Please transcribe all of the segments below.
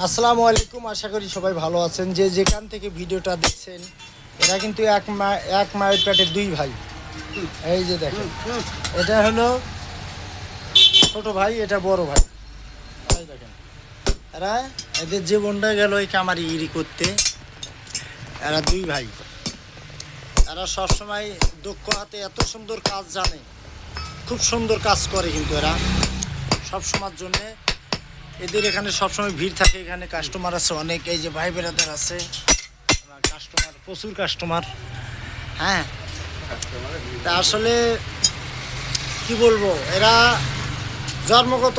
আসসালামু আলাইকুম, আশা করি সবাই ভালো আছেন। যে যেখান থেকে ভিডিওটা দেখছেন, এরা কিন্তু এক মায়ের পেটের দুই ভাই। এই যে দেখেন, এটা হলো ছোট ভাই, এটা বড় ভাই। এই দেখেন, এরা এদের জীবনটা গেল এই কামারি গিরি করতে। এরা দুই ভাই, এরা সবসময় দক্ষ হাতে এত সুন্দর কাজ জানে, খুব সুন্দর কাজ করে। কিন্তু এরা সবসময়ের জন্যে এদের এখানে সবসময় ভিড় থাকে। এখানে কাস্টমার আছে অনেক, এই যে ভাই বেড়াদার আছে, কাস্টমার প্রচুর কাস্টমার। হ্যাঁ, তা আসলে কি বলবো, এরা জন্মগত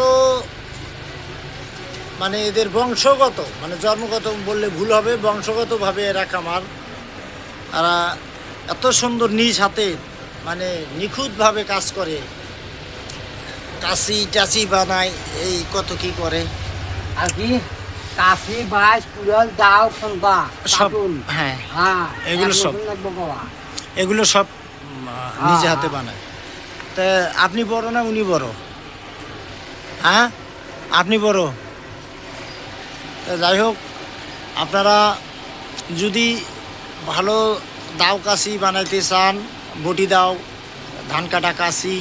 মানে এদের বংশগত, মানে জন্মগত বললে ভুল হবে, বংশগতভাবে এরা কামার। এরা এত সুন্দর নিজ হাতে মানে নিখুঁতভাবে কাজ করে, কাশি টাচি বানায়, এই কত কি করে আর কি কাশি বাইশ কুড়াল দাও ফোনবা সব। হ্যাঁ, এগুলো সব এগুলো সব নিজে হাতে বানায়। তা আপনি বড় না উনি বড়? হ্যাঁ, আপনি বড়। তা যাই হোক, আপনারা যদি ভালো দাও কাশি বানাইতে চান, বটি দাও, ধান কাটা কাশি,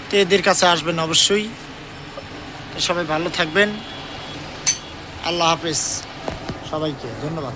তো এদের কাছে আসবেন অবশ্যই। তো সবাই ভালো থাকবেন। আল্লাহ হাফেজ, সবাইকে ধন্যবাদ।